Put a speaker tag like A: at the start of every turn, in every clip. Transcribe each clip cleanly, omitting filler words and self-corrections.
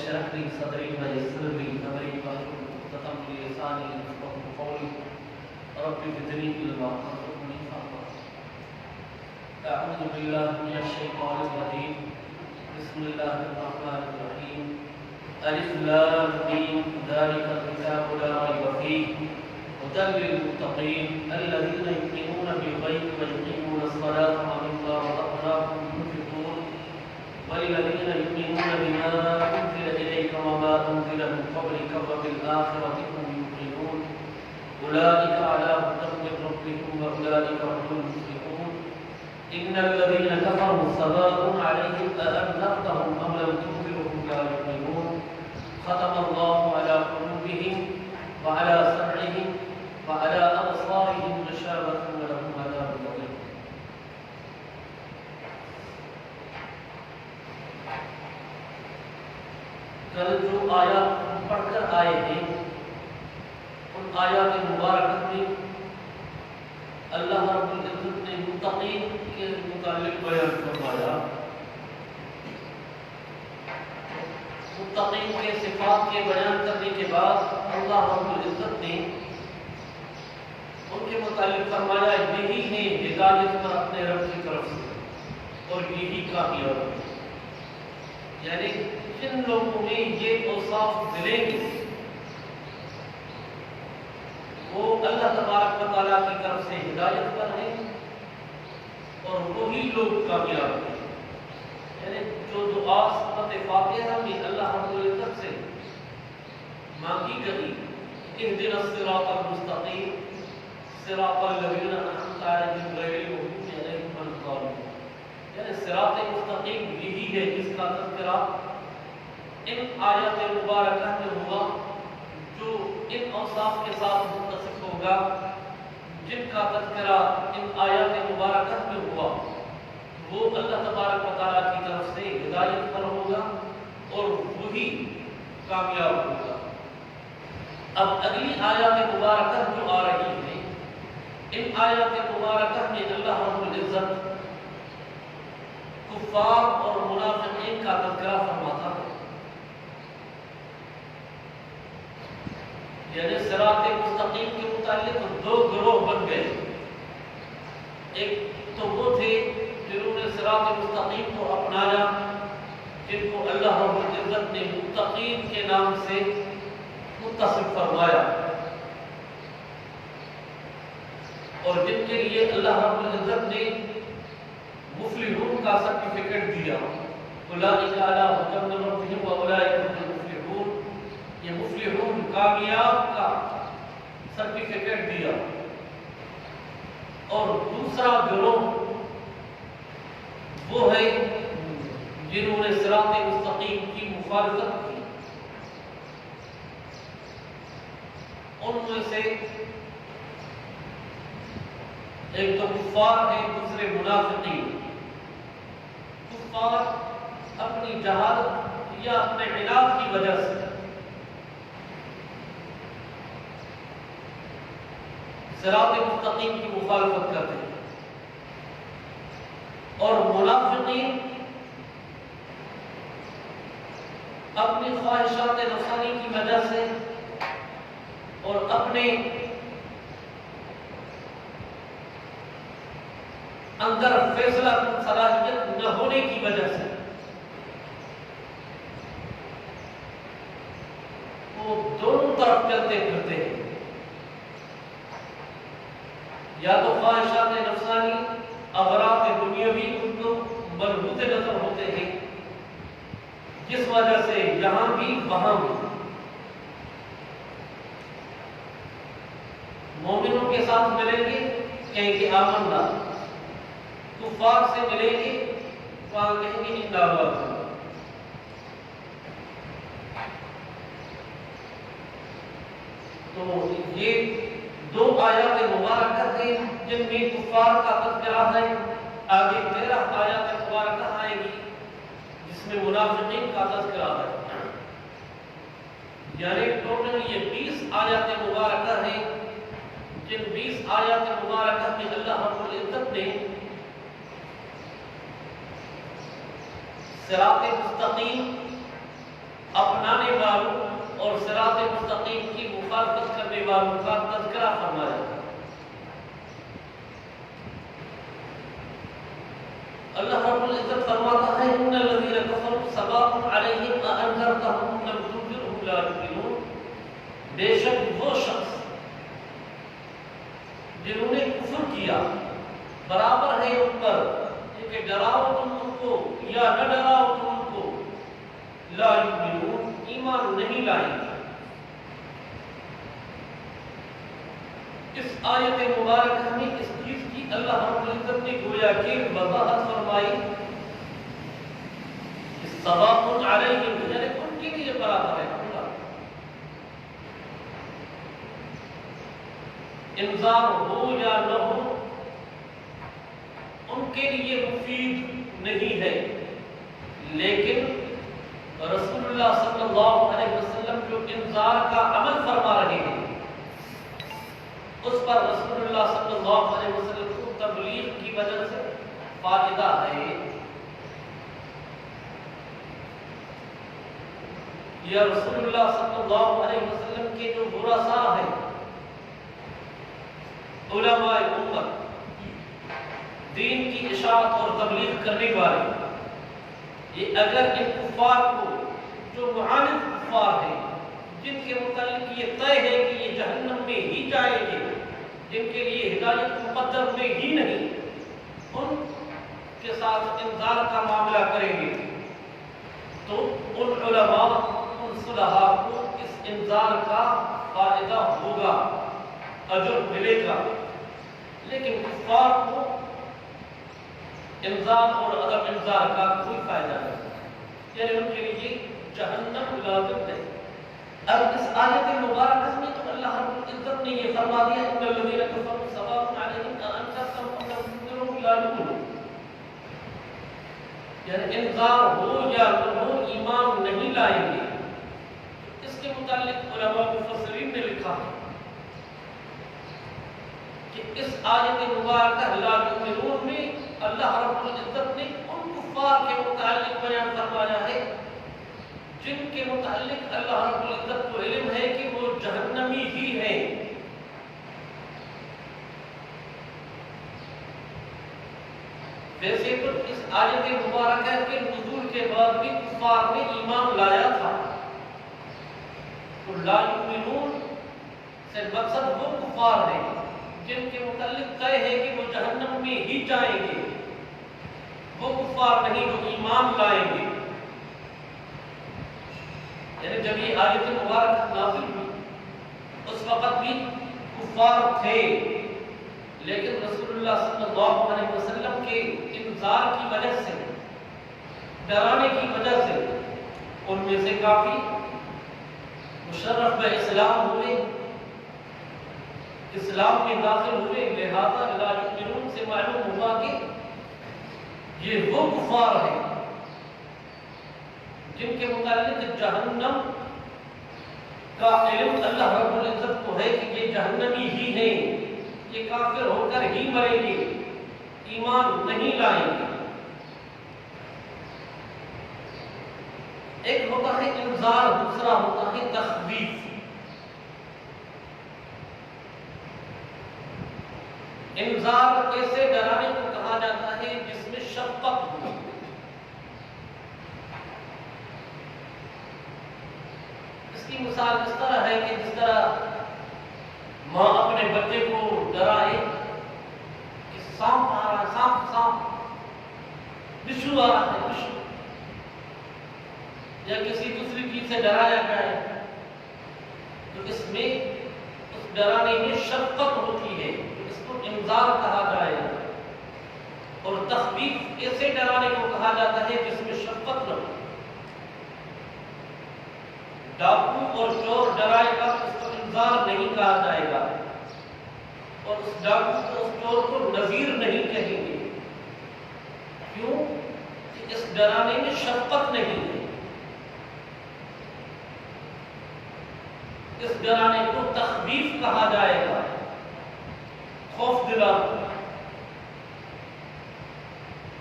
A: اشرح لي صدري ويسر لي امري واحلل عقدة من لساني يفقهوا قولي رب زدني علما وارزقني فهما. اعوذ بالله من الشيطان الرجيم. بسم الله الرحمن الرحيم. الف لام میم ذلك الكتاب لا ريب فيه هدى للمتقين الذين يؤمنون بالغيب ويقيمون الصلاة ومما رزقناهم ينفقون والذين يؤمنون بما أنزل إليك وما أنزل من قبلك وبالآخرة هم يوقنون أولئك على هدى من ربهم وأولئك هم المفلحون. إن الذين كفروا سواء عليهم أأنذرتهم أم لم تنذرهم لا يؤمنون. ختم الله على قلوبهم وعلى سمعهم وعلى أبصارهم غشاوة ولهم عذاب عظيم. کل جو آیات پڑھ کر آئے ہیں ان آیات مبارکت میں اللہ رب العزت نے متقین کے متعلق بیان فرمایا. متقین کے صفات کے بیان کرنے کے بعد اللہ رب العزت نے ان کے متعلق فرمایا یہی ہے ہدایت پر اپنے رب کی طرف سے اور یہی کامیاب ہے. یعنی جن لوگوں میں یہ اوصاف ملیں گے وہ اللہ تبارک و تعالیٰ کی طرف سے ہدایت پر ہیں اور وہی لوگ کامیاب ہیں. یعنی جو دعا سورۃ فاتحہ میں اللہ رب العزت سے مانگی گئی اہدنا الصراط المستقیم صراط الذین انعمت علیہم غیر المغضوب علیہم ولا الضالین. یعنی صراط مستقیم یہی ہے جس کا تذکرہ ان آیات مبارکہ میں ہوا جو ان اوصاف کے ساتھ متصف ہوگا جن کا تذکرہ ان آیات مبارکہ میں ہوا وہ اللہ تبارک و تعالیٰ کی طرف سے ہدایت پر ہوگا اور وہی کامیاب ہوگا. اب اگلی آیات مبارکہ جو آ رہی ہیں ان آیات مبارکہ میں اللہ رب العزت کفار اور منافقین کا تذکرہ فرماتا ہے. یعنی صراط مستقیم کے متعلق دو گروہ بن گئے. ایک تو وہ تھے جنہوں نے صراط مستقیم کو اپنایا جن کو اللہ رب العزت نے متقین کے نام سے متصف فرمایا اور جن کے لیے اللہ رب العزت نے مفلحون کا سرٹیفکیٹ دیا. اولئک علی ھدی من ربہم واولئک هم المفلحون. یہ مفلحون کامیاب کا سرٹیفکیٹ دیا. اور دوسرا گروہ وہ ہے جنہوں نے صراط مستقیم کی مخالفت کی. ان میں سے ایک تو کفار ہے دوسرے منافقین. کفار اپنی جہالت یا اپنے عناد کی وجہ سے صراط مستقیم کی مخالفت کرتے ہیں اور منافقین اپنی خواہشات نفسانی کی وجہ سے اور اپنے اندر فیصلہ صلاحیت نہ ہونے کی وجہ سے وہ دونوں طرف چلتے پھرتے ہیں. یا تو خواہشات نفسانی اغراض دنیاوی ان کو مربوط نظر ہوتے ہیں جس وجہ سے یہاں بھی وہاں بھی مومنوں کے ساتھ ملیں گے کہیں گے آمنا, کفار سے ملیں گے وہاں کہیں گے انا اللہ. تو یہ دو آیات مبارکہ ہیں جن میں کفار کا تذکرہ ہے. آگے 13 آیات مبارکہ آئیں گی جس میں منافقین کا تذکرہ ہے. یعنی ٹوٹل یہ 20 آیات مبارکہ ہیں جن 20 آیات مبارکہ میں اللہ رب العزت نے صراط مستقیم اپنانے والوں اور صراط مستقیم کی مخالفت کرنے والوں کا تذکرہ فرمایا۔ اللہ رب العزت فرماتا ہے ان الذین کفروا سواء علیہم اانذرتهم لم تنذرهم لا یؤمنون، بے شک وہ شخص جنہوں نے کفر کیا برابر ہے ان پر کہ ڈراؤ تم ان کو یا نہ ڈراؤ تم ان کو، لا یؤمنون ایمان نہیں لائیں گے۔ اس آیت مبارکہ میں اس چیز کی اللہ رب العزت نے گویا کہ وضاحت فرمائی، سواء علیہم یعنی ان کے لیے برابر ہے، انذار ہو یا نہ ہو ان کے لیے مفید نہیں ہے، لیکن رسول اللہ صلی اللہ علیہ وسلم جو انذار کا عمل فرما رہے ہیں اس پر رسول اللہ صلی اللہ علیہ وسلم کو تبلیغ کی وجہ سے فائدہ ہے۔ یا رسول اللہ صلی اللہ علیہ وسلم کے جو ورثاء ہیں علماء امت، دین کی اشاعت اور تبلیغ کرنے والے، یہ اگر ان کفار کو جو معاند کفار ہیں جن کے متعلق یہ طے ہے کہ یہ جہنم میں ہی جائیں گے، جن کے لیے ہدایت مقدر میں ہی نہیں، ان کے ساتھ انذار کا معاملہ کریں گے تو ان علماء ان صلحاء کو اس انذار کا فائدہ ہوگا، اجر ملے گا، لیکن کفار کو انذار اور عدم انذار کا کوئی فائدہ نہیں، یعنی ان کے لیے جہنم لازم ہے۔ اب اس آیت مبارکہ میں تو اللہ رب العزت نے یہ فرما دیا ان الذین کفروا سواء علیہم اانذرتهم ام لم تنذرهم لا یؤمنون، یعنی انذار ہو یا نہ ہو ایمان نہیں لائیں گے۔ اس کے متعلق علماء مفسرین نے لکھا ہے کہ اس آیت مبارکہ لا یؤمنون میں اللہ رب العزت نے ان کفار کے متعلق بیان فرمایا ہے جن کے متعلق اللہ رب العزت کو علم ہے کہ وہ جہنمی ہی ہیں۔ ویسے تو اس آیت مبارکہ کے نزول کے بعد بھی کفار نے ایمان لایا تھا، تو لا یؤمنون سے مقصد وہ کفار ہیں جن کے متعلق طے ہے کہ وہ جہنم میں ہی جائیں گے، وہ کفار نہیں جو ایمان لائیں گے۔ یعنی جب یہ آیت مبارکہ نازل ہوئی اس وقت بھی کفار تھے، لیکن رسول اللہ صلی اللہ علیہ وسلم کے انذار کی وجہ سے، ڈرانے کی وجہ سے ان میں سے کافی مشرف اسلام ہوئے، اسلام میں داخل ہوئے، لہذا لا یؤمنون سے معلوم ہوا کہ یہ وہ کفار ہیں جن کے متعلق جہنم کا علم اللہ رب العزت کو ہے کہ یہ جہنمی ہی ہیں، یہ کافر ہو کر ہی مریں گے، ایمان نہیں لائیں گے۔ ایک ہوتا ہے انذار، دوسرا ہوتا ہے تخویف۔ انذار ایسے ڈرانے کو کہا جاتا ہے جس میں شفقت ہو۔ اس کی مثال اس طرح ہے کہ جس طرح ماں اپنے بچے کو ڈرائے کہ سانپ آ رہا ہے، سانپ سانپ، بچھو آ رہا ہے، بچھو، یا کسی دوسری چیز سے ڈرایا جائے، تو اس میں اس ڈرانے میں شفقت ہوتی ہے، اس کو انذار کہا جائے۔ اور تخویف ایسے ڈرانے کو کہا جاتا ہے جس میں شفقت نہ ہو۔ ڈاکو اور چور ڈرائے گا اس کو انذار نہیں کہا جائے گا، اور اس ڈاکو کو اس چور کو نذیر نہیں کہیں گے، کیوں کہ اس ڈرانے میں شفقت نہیں ہے۔ اس ڈرانے کو تخویف کہا جائے گا، خوف دلانا،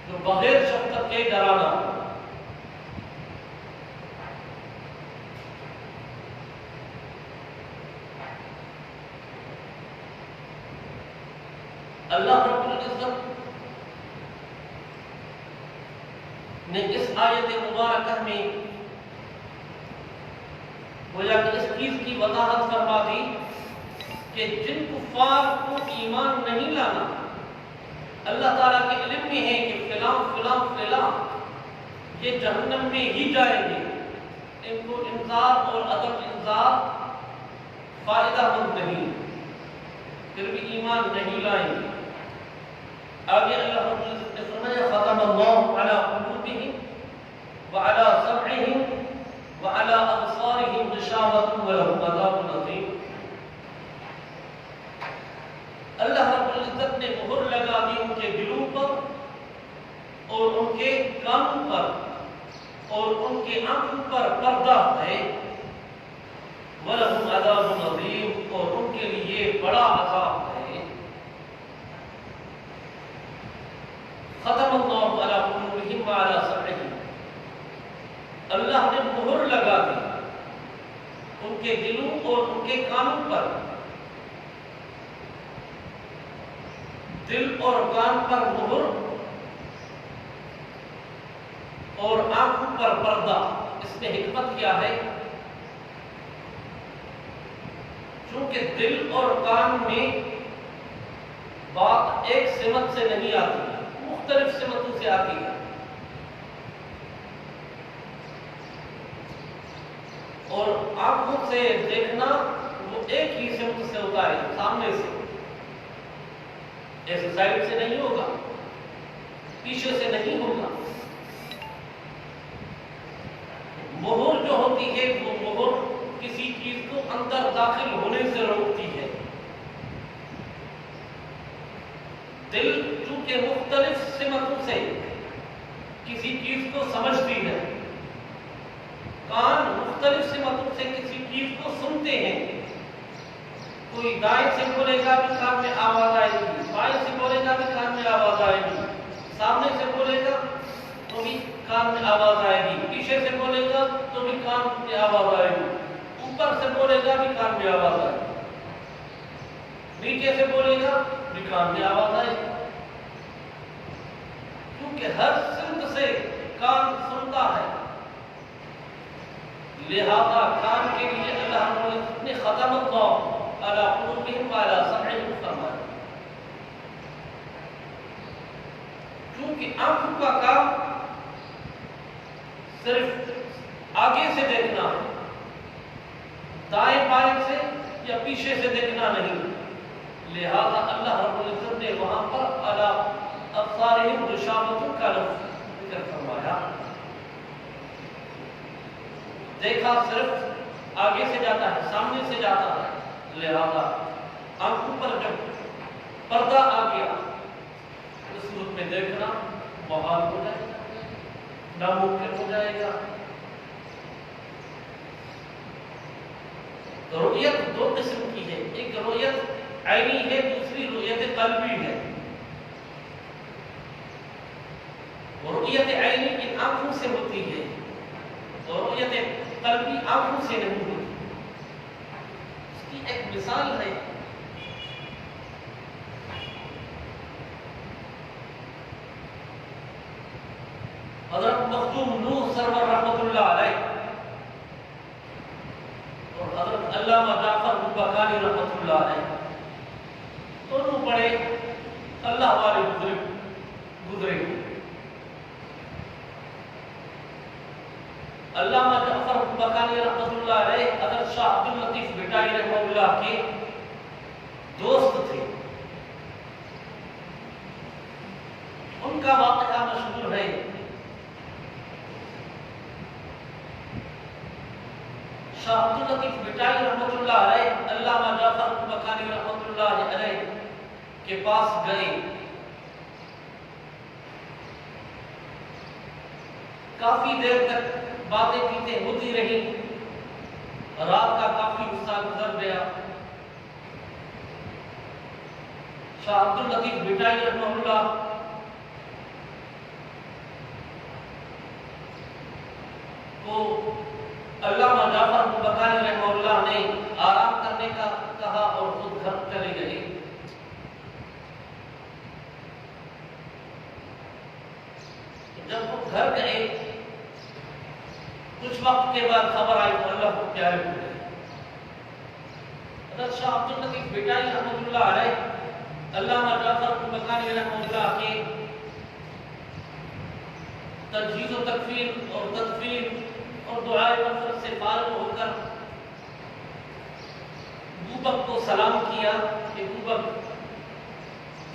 A: جو بغیر شفقت کے ڈرانا۔ اللہ رب العزت نے اس آیت مبارکہ میں گویا کہ اس چیز کی وضاحت فرما دی کہ جن کفار کو ایمان نہیں لانا، اللہ تعالیٰ کے علم میں ہے کہ فلاں فلاں فلاں یہ جہنم میں ہی جائیں گے، ان کو انذار اور عدم انذار فائدہ مند نہیں، پھر بھی ایمان نہیں لائیں گے۔ آگے اللہ رب العزت نے فرمایا ختم اللہ علی قلوبہم وعلی سمعہم وعلی ابصارہم غشاوۃ ولہم عذاب عظیم۔ اللہ رب العزت نے مہر لگا دی ان کے دلوں پر اور ان کے کانوں پر اور ان کے آنکھوں پر پردہ ہے، وَلَهُمْ عَذَابٌ عَظِيمٌ اور ان کے لیے بڑا عذاب ہے۔ ختم اللہ علی قلوبہم وعلی سمعہم، اللہ نے مہر لگا دی ان کے دلوں اور ان کے کانوں پر، دل اور کان پر مہر اور آنکھوں پر پردہ۔ اس میں حکمت کیا ہے؟ چونکہ دل اور کان میں بات ایک سمت سے نہیں آتی، مختلف سمتوں سے آتی ہے، اور آنکھوں سے دیکھنا وہ ایک ہی سمت سے ہوتا ہے، سامنے سے، ایسے سائڈ سے نہیں ہوگا، پیچھے سے نہیں ہوگا۔ مہر جو ہوتی ہے وہ مہر کسی چیز کو اندر داخل ہونے سے روکتی ہے۔ دل چونکہ مختلف سمتوں سے کسی چیز کو سمجھتی ہے، کان مختلف سمتوں سے کسی چیز کو سنتے ہیں، کوئی دائیں سے بولے گا بھی کان میں آواز آئے گی، بائیں سے بولے گا بھی کان میں آواز آئے گی، سامنے سے بولے گا تو بھی کان میں آواز آئے گی، پیچھے سے بولے گا تو بھی کان میں آواز آئے گی، اوپر سے بولے گا بھی کان میں آواز آئے گی، نیچے سے بولے گا بھی کان میں آواز آئے گی، کیونکہ ہر سمت سے کان سنتا ہے، لہذا کان کے لیے اللہ نے ختم اللہ علی قلوبہم وعلی سمعہم فرمایا۔ کیونکہ آنکھوں کا کام صرف آگے سے دیکھنا ہے، دائیں بائیں سے یا پیچھے سے دیکھنا نہیں، لہذا اللہ رب العزت نے وہاں پر علی ابصارہم غشاوۃ کا لفظ ذکر فرمایا۔ دیکھا صرف آگے سے جاتا ہے، سامنے سے جاتا ہے، لہذا آنکھوں پر جب پردہ آ گیا اس صورت میں دیکھنا محال ہو جائے گا، ناممکن ہو جائے گا۔ رؤیت دو قسم کی ہے، ایک رؤیت عینی ہے، دوسری رؤیت قلبی ہے۔ رؤیت عینی ان آنکھوں سے ہوتی ہے اور رؤیت قلبی آنکھوں سے نہیں ہوتی۔ اس کی ایک مثال ہے، حضرت مخدوم نور سرور رحمۃ اللہ علیہ اور حضرت علامہ جعفر بکانی رحمۃ اللہ علیہ دونوں بڑے اللہ والے گزرے۔ علامہ جعفر بکانی رحمۃ اللہ علیہ حضرت شاہ عبد اللطیف بھٹائی رحمہ اللہ کے دوست تھے۔ ان کا واقعہ مشہور ہے، شاہ عبد اللطیف بھٹائی رحمۃ اللہ علیہ علامہ جعفر بکانی رحمۃ اللہ علیہ کے پاس گئے، کافی دیر تک باتیں چیتیں ہوتی رہی، رات کا کافی حصہ گزر گیا۔ شاہ عبد اللطیف بھٹائی رحمہ اللہ کو علامہ جعفر بکانی رحمہ اللہ نے آرام کرنے کا کہا اور خود گھر چلے گئے۔ جب وہ گھر گئے کچھ وقت کے بعد خبر آئی تو اللہ کو پیارے ہو گئے۔ حضرت شاہ عبد اللطیف بھٹائی رحمۃ اللہ علیہ، علامہ جعفر مکانی رحمۃ اللہ کے تجہیز و تکفیر اور تدفین اور دعائے مغفرت سے فارغ ہو کر بوبک کو سلام کیا کہ بوبک،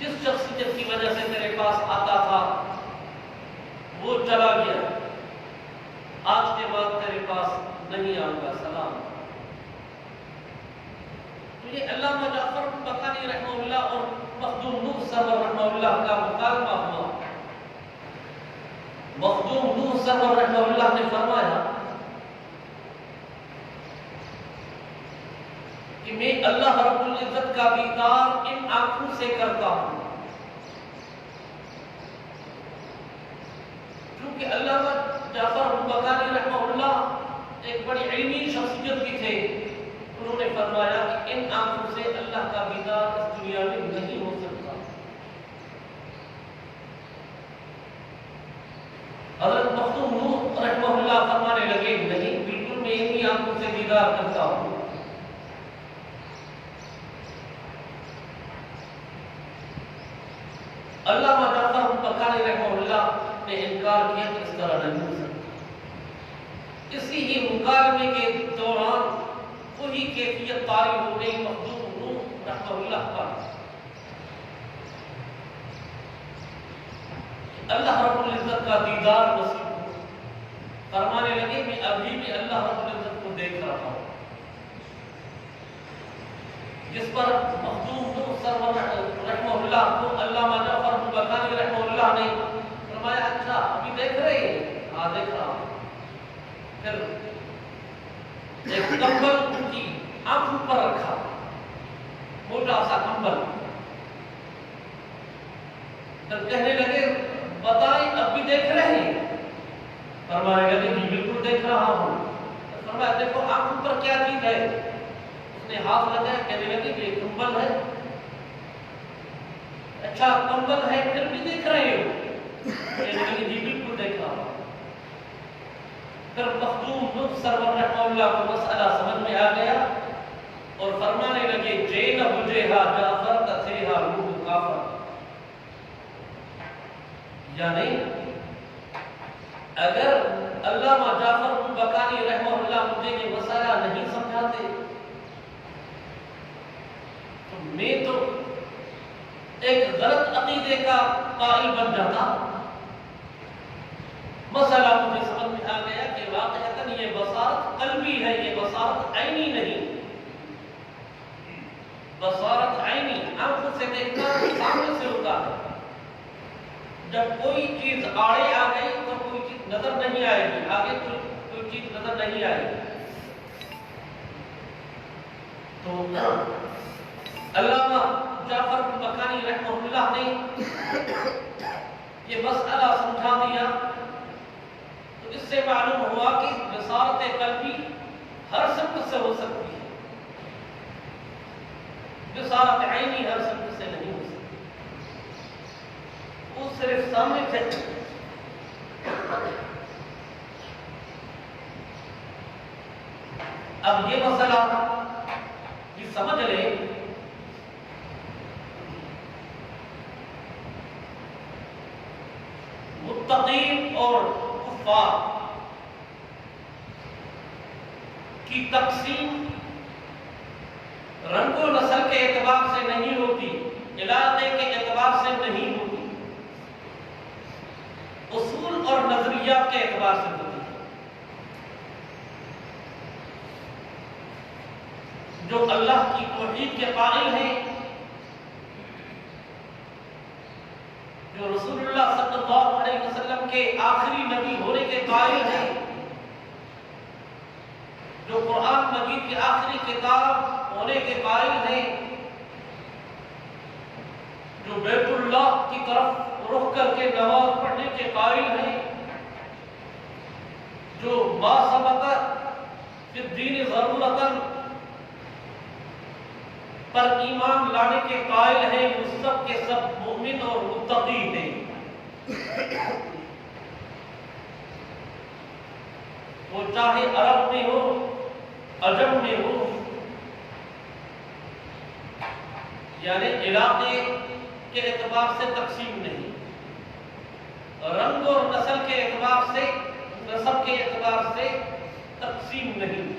A: جس شخصیت کی وجہ سے میرے پاس آتا تھا وہ چلا گیا، آج کے بعد تیرے پاس نہیں آؤں گا، سلام۔ تو یہ علامہ جعفر مکانی رحمہ اللہ اور مخدوم نور سرور رحمہ اللہ کا مکالمہ ہوا۔ مخدوم نور سرور رحمہ اللہ نے فرمایا کہ میں اللہ رب العزت کا دیدار ان آنکھوں سے کرتا ہوں، کیونکہ علامہ جعفر مکانی رحمہ اللہ ایک بڑی علمی شخصیت بھی تھے۔ انہوں نے فرمایا کہ ان آنکھوں سے اللہ کا دیدار اس دنیا میں نہیں ہو سکتا۔ حضرت مخدوم نور رحمہ اللہ فرمانے لگے، نہیں، بالکل میں انہی آنکھوں سے دیدار کرتا ہوں۔ علامہ جعفر مکانی رحمہ اللہ نے انکار کیا کہ اس طرح نہیں ہو سکتا۔ اسی ہی مکالمے کے دوران وہی کیفیت طاری ہو گئی مخدوم نور رحمہ اللہ پر۔ اللہ رب العزت کا دیدار نصیب ہو، فرمانے لگے میں ابھی بھی اللہ رب العزت کو دیکھ رہا ہوں، جس پر مخدوم نور سرور رحمہ اللہ کو علامہ جعفر مکانی رحمہ اللہ نے فرمایا، اچھا ابھی دیکھ رہے ہیں؟ ہاں دیکھ رہا ہوں۔ پھر ایک کمبل ان کی آنکھوں پر رکھا، موٹا سا کمبل، پھر کہنے لگے بتائیں اب بھی دیکھ رہے ہیں؟ فرمانے لگے جی بالکل دیکھ رہا ہوں۔ فرمایا دیکھو آنکھوں پر کیا چیز ہے؟ اس نے ہاتھ لگایا، کہنے لگے یہ کمبل ہے۔ اچھا کمبل ہے پھر بھی دیکھ رہے ہو؟ کہنے لگے جی بالکل دیکھ رہا ہوں۔ پھر مخدوم نور سرور رحمہ اللہ کو مسئلہ سمجھ میں آ گیا اور فرمانے لگے جے نہ بجھے ہا جعفر تتھے ہا روح کافر، یعنی اگر علامہ جعفر مکانی رحمہ اللہ مجھے یہ مسئلہ نہیں سمجھاتے تو میں تو ایک غلط عقیدے کا قائل بن جاتا۔ مسئلہ مجھے سمجھ میں آ گیا کہ واقعتاً یہ بصارت قلبی ہے، یہ بصارت عینی نہیں۔ بصارت عینی آنکھوں سے دیکھنا سامنے سے ہوتا ہے، جب کوئی چیز آڑے آ گئی تو کوئی چیز نظر نہیں آئے گی، آگے کوئی چیز نظر نہیں آئے گی۔ تو علامہ جعفر مکانی رحمہ اللہ نے یہ مسئلہ سمجھا دیا، تو اس سے معلوم ہوا کہ بصارت قلبی ہر سمت سے ہو سکتی ہے، بصارت عینی ہر سمت سے نہیں ہو سکتی، وہ صرف سامنے سے۔ اب یہ مسئلہ یہ سمجھ لیں، متقین اور کفار کی تقسیم رنگ و نسل کے اعتبار سے نہیں ہوتی، علاقے کے اعتبار سے نہیں ہوتی، اصول اور نظریات کے اعتبار سے ہوتی ہے۔ جو اللہ کی توحید کے قائل ہیں، جو رسول اللہ صلی اللہ علیہ وسلم کے آخری نبی ہونے کے قائل ہیں، جو قرآن مجید کی آخری کتاب ہونے کے قائل ہیں، جو بیت اللہ کی طرف رخ کر کے نماز پڑھنے کے قائل ہیں، جو ما ثبت فی الدین ضرورتاً پر ایمان لانے کے قائل ہیں، وہ سب کے سب مومن اور متقی ہیں۔ وہ چاہے عرب میں ہو عجم میں ہو، یعنی علاقے کے اعتبار سے تقسیم نہیں، رنگ اور نسل کے اعتبار سے، نسب کے اعتبار سے تقسیم نہیں،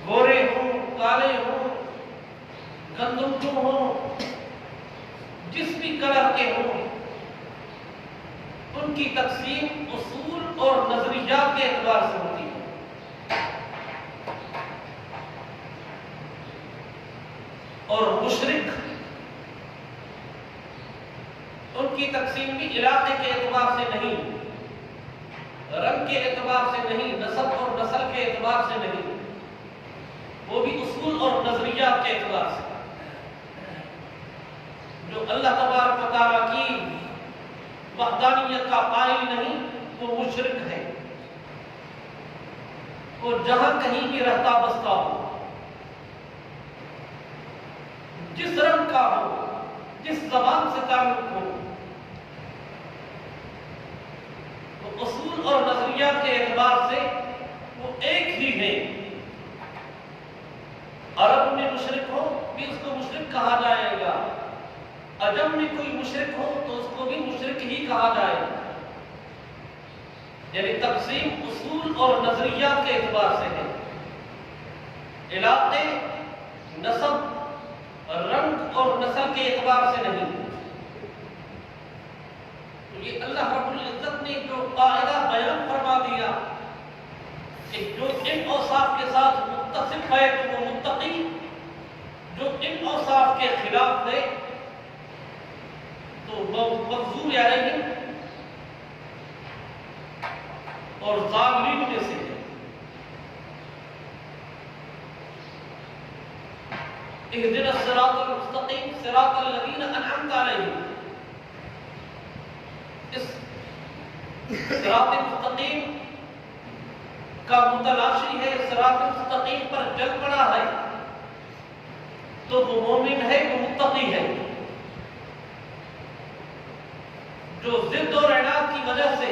A: گورے ہوں کالے ہوں گندم ہوں جس بھی کلر کے ہوں، ان کی تقسیم اصول اور نظریات کے اعتبار سے ہوتی ہے۔ اور مشرک، ان کی تقسیم بھی علاقے کے اعتبار سے نہیں، رنگ کے اعتبار سے نہیں، نسب اور نسل کے اعتبار سے نہیں، وہ بھی اصول اور نظریات کے اعتبار سے۔ جو اللہ تبارک و تعالیٰ کی وحدانیت کا قائل نہیں وہ مشرک ہے، وہ جہاں کہیں بھی رہتا بستا ہو، جس رنگ کا ہو، جس زبان سے تعلق ہو، وہ اصول اور نظریات کے اعتبار سے وہ ایک ہی ہے۔ عرب میں مشرک ہو بھی اس کو مشرک کہا جائے گا، عجم میں کوئی مشرک ہو تو اس کو بھی مشرک ہی کہا جائے گا۔ یعنی تقسیم اصول اور نظریات کے اعتبار سے ہے، علاقے، نسب، رنگ اور نسل کے اعتبار سے نہیں۔ تو یہ اللہ رب العزت نے جو قاعدہ بیان فرما دیا کہ جو ان اوصاف کے ساتھ متصف ہے تو وہ متقی، جو ان اوصاف کے خلاف ہے تو مغضوب علیہم اور ظالمین میں سے ہے۔ اهدنا الصراط المستقیم صراط الذین انعمت علیہم، اس صراط مستقیم کا متلاشی ہے، صراط مستقیم پر چل پڑا ہے تو وہ مومن ہے، وہ متقی ہے۔ جو ضد اور عناد کی وجہ سے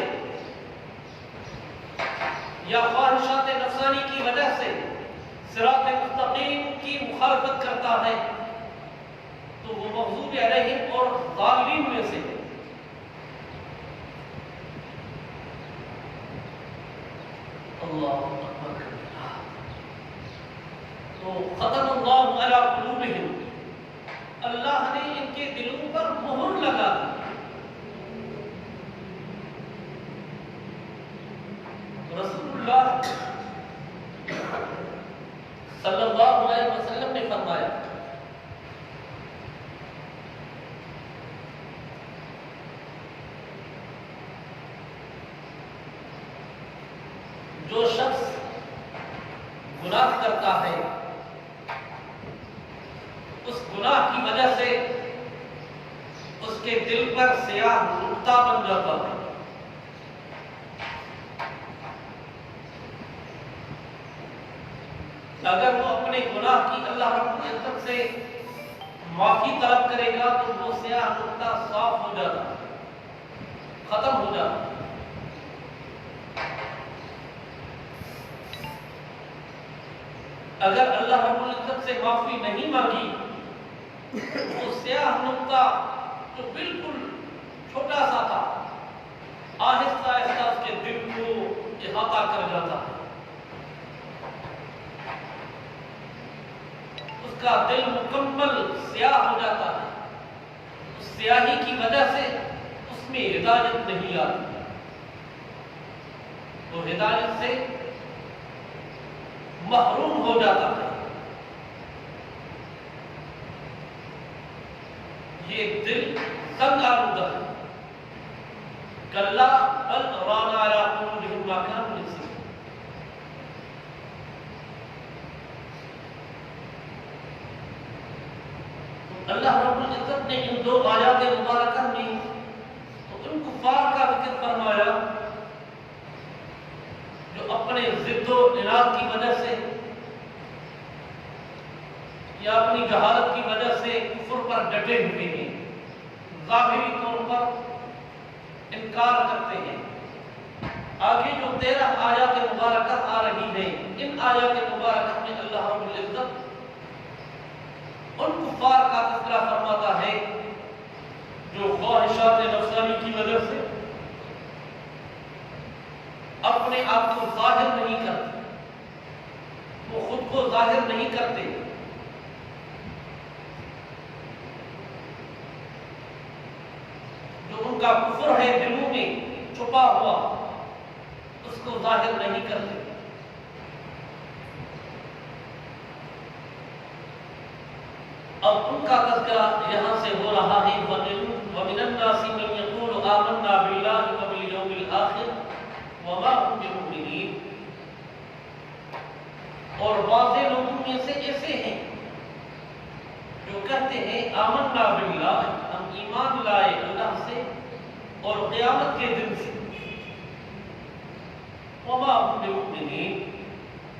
A: یا خواہشات نفسانی کی وجہ سے صراط مستقیم کی مخالفت کرتا ہے تو وہ مغضوب علیہم اور ضالین میں سے ہے۔ اللہ اکبر۔ تو ختم اللہ علی قلوبہم، اللہ نے ان کے دلوں پر مہر لگا دی۔ رسول اللہ صلی اللہ علیہ وسلم نے فرمایا جو شخص گناہ کرتا ہے اس گناہ کی وجہ سے اس کے دل پر سیاہ نقطہ بن جاتا ہے۔ اگر وہ اپنے گناہ کی اللہ رب العزت سے معافی طلب کرے گا تو وہ سیاہ نقطہ صاف ہو جاتا ہے، ختم ہو جاتا ہے۔ اگر اللہ رب العزت سے معافی نہیں مانگی وہ سیاہ نقطہ جو بالکل چھوٹا سا تھا آہستہ آہستہ اس کے دل کو احاطہ کر جاتا ہے، اس کا دل مکمل سیاہ ہو جاتا ہے۔ اس سیاہی کی وجہ سے اس میں ہدایت نہیں آتی، وہ ہدایت سے محروم ہو جاتا ہے۔ یہ دل تنگ آلودہ ہے۔ کلا بل ران علی قلوبہم ما کانوا یکسبون۔ اللہ رب العزت نے ان دو آیات مبارکہ میں تو ان کفار کا ذکر فرمایا جو اپنے ضد و عناد کی وجہ سے یا اپنی جہالت کی وجہ سے کفر پر ڈٹے ہوئے ہیں، ظاہری طور پر انکار کرتے ہیں، آگے جو 13 آیات مبارکہ آ رہی ہیں، ان آیات مبارکہ میں اللہ رب العزت ان کفار کا تذکرہ فرماتا ہے جو خواہشات نفسانی کی وجہ سے اپنے آپ کو ظاہر نہیں کرتے، وہ خود کو ظاہر نہیں کرتے، جو ان کا کفر ہے دلوں میں چھپا ہوا اس کو ظاہر نہیں کرتے۔ اب ان کا تذکرہ یہاں سے ہو رہا ہے، وَمِنَ النَّاسِ مَن يَقُولُ آمَنَّا بِاللَّهِ وَبِالْيَوْمِ الْآخِرِ وَمَا هُمْ بِمُؤْمِنِينَ۔ اور بعض لوگوں میں سے ایسے ہیں جو کہتے ہیں آمنا باللہ، ہم ایمان لائے اللہ سے اور قیامت کے دن سے، وما هم بمؤمنین،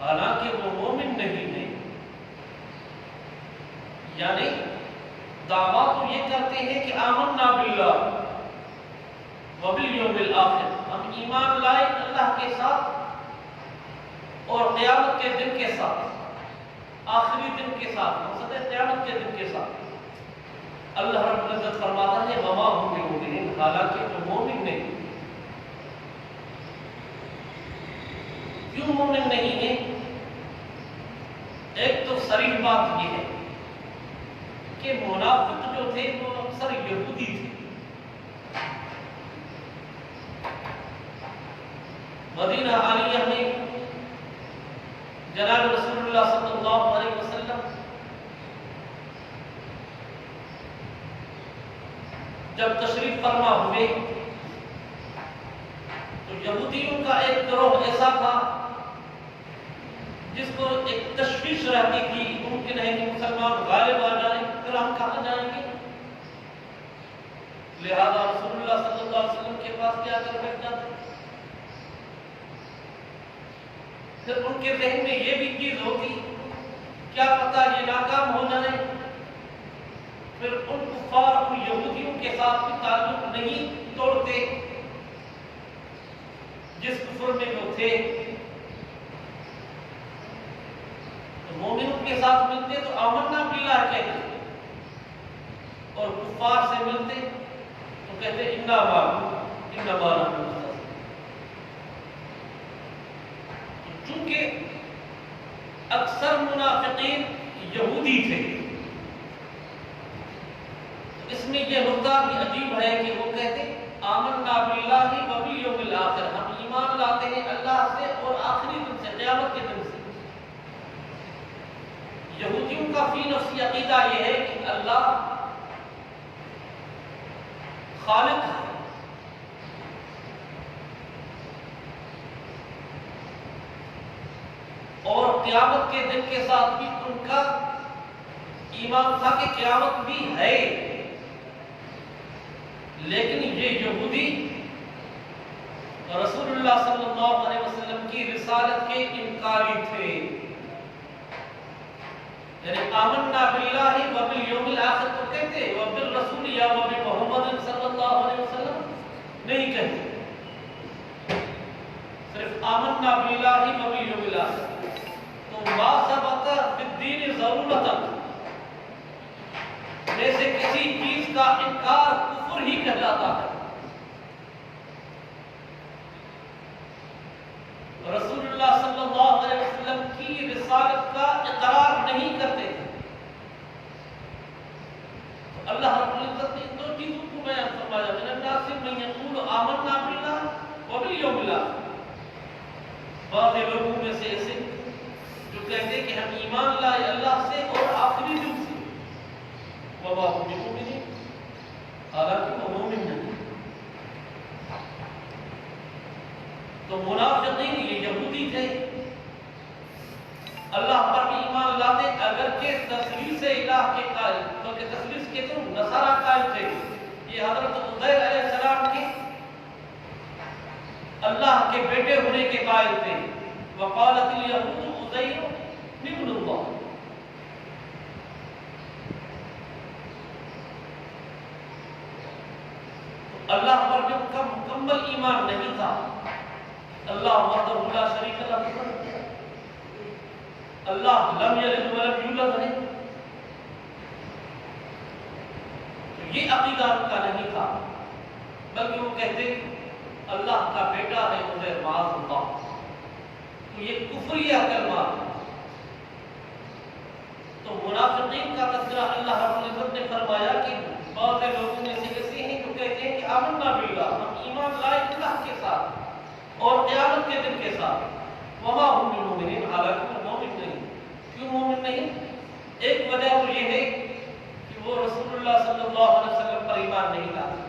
A: حالانکہ وہ مومن نہیں ہیں۔ یعنی دعویٰ تو یہ کرتے ہیں کہ آمنا باللہ وبالیوم الآخر، ہم ایمان لائے اللہ کے ساتھ اور قیامت کے دن کے ساتھ، آخری دن کے ساتھ، مقصد ہے قیامت کے دن کے ساتھ۔ اللہ رب العزت فرماتا ہے وما هم بمؤمنین، حالانکہ وہ مومن نہیں۔ کیوں مومن نہیں ہے؟ ایک تو صریح بات یہ ہے کہ منافق جو تھے وہ اکثر یہودی تھے۔ مدینہ عالیہ میں جناب رسول اللہ صلی اللہ علیہ وسلم جب تشریف فرما ہوئے تو یہودیوں کا ایک گروہ ایسا تھا جس کو ایک تشویش رہتی تھی، ممکن ہے کہ مسلمان غالب آ جائیں، پھر ہم کہاں جائیں گے؟ لہذا رسول اللہ صلی اللہ علیہ وسلم کے پاس کیا کر بیٹھ جاتے؟ پھر ان کے ذہن میں یہ بھی چیز ہوتی کیا پتہ یہ ناکام ہو جائے، پھر ان کفار اور یہودیوں کے ساتھ بھی تعلق نہیں توڑتے جس کفر میں وہ تھے۔ تو مومنوں کے ساتھ ملتے تو آمنا باللہ کہتے، اور کفار سے ملتے تو کہتے انما نحن۔ چونکہ اکثر منافقین یہودی تھے، اس میں یہ نقطہ بھی عجیب ہے کہ وہ کہتے آمنا باللہ وبالیوم الآخر، ہم ایمان لاتے ہیں اللہ سے اور آخری دن سے، قیامت کے دن سے۔ یہودیوں کا فی نفسی عقیدہ یہ ہے کہ اللہ خالق ہے، اور قیامت کے دن کے ساتھ بھی ان کا ایمان تھا کہ قیامت بھی ہے، لیکن یہ یہودی رسول اللہ صلی اللہ علیہ وسلم کی رسالت کے انکاری تھے۔ یعنی آمنا باللہ وبالیوم الآخر تو کہتے، وبالرسول یا وبمحمد صلی اللہ علیہ وسلم نہیں کہتے، صرف آمنا باللہ وبالیوم الآخر۔ تو ما ثبت فی الدین ضرورتا میں سے کسی چیز کا انکار کفر ہی کہلاتا ہے۔ رسول اللہ صلی اللہ علیہ وسلم کی رسالت کا اقرار نہیں کرتے تھے۔ تو اللہ رب العزت نے ان دو چیزوں کو بیان فرمایا، من الناس من یقول آمنا باللہ وبالیوم الآخر، بعض لوگوں میں سے ایسے جو کہتے کہ ہم ایمان لائے اللہ سے اور آخری دن سے، وما هم بمؤمنین، حالانکہ وہ مومن نہیں۔ تو منافقین یہ یہودی تھے، اللہ پر بھی ایمان لاتے اگرچہ تثلیث الہ کے قائل، بلکہ تثلیث کے تو نصارہ قائل تھے۔ یہ حضرت عزیر علیہ السلام کے اللہ کے بیٹے ہونے کے قائل تھے۔ وقالت الیہود عزیر ابن اللہ، اللہ پر بھی ان کا مکمل ایمان نہیں تھا۔ اللہ وحدہ لا شریک لہ، اللہ لم یلد ولم یولد ہے، تو یہ عقیدہ ان کا نہیں تھا، بلکہ وہ کہتے اللہ کا بیٹا ہے عزیر معاذ اللہ، تو یہ کفریہ کلمات ہے۔ تو منافقین کا تذکرہ اللہ رب العزت نے فرمایا کہ بعض لوگوں میں سے ایسے ہیں جو کہتے ہیں کہ آمنا باللہ، ہم ایمان لائے اللہ کے ساتھ اور قیامت کے دن کے ساتھ، وما هم بمؤمنین، حالانکہ وہ مومن نہیں۔ کیوں مومن نہیں؟ ایک وجہ تو یہ ہے کہ وہ رسول اللہ صلی اللہ علیہ وسلم پر ایمان نہیں لاتے،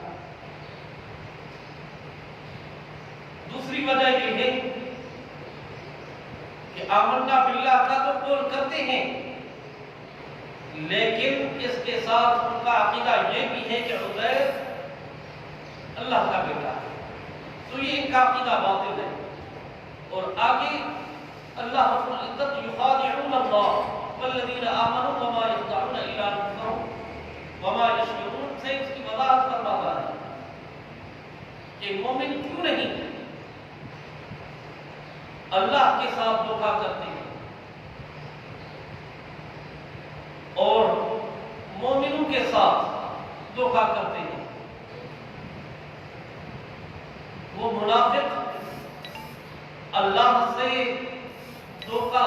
A: دوسری وجہ یہ ہے کہ آمنا باللہ کا تو قول کرتے ہیں، لیکن اس کے ساتھ ان کا عقیدہ یہ بھی ہے کہ عزیر اللہ کا بیٹا ہے، تو یہ ان کا عقیدہ باطل ہے۔ اور آگے اللہ رب العزت یخادعون اللہ والذین آمنوا وما یخدعون الا انفسهم وما یشعرون سے اس کی وضاحت فرماتا ہے کہ مومن کیوں نہیں اللہ کے ساتھ دھوکہ کرتے ہیں اور مومنوں کے ساتھ دھوکہ کرتے ہیں۔ وہ منافق اللہ سے دھوکہ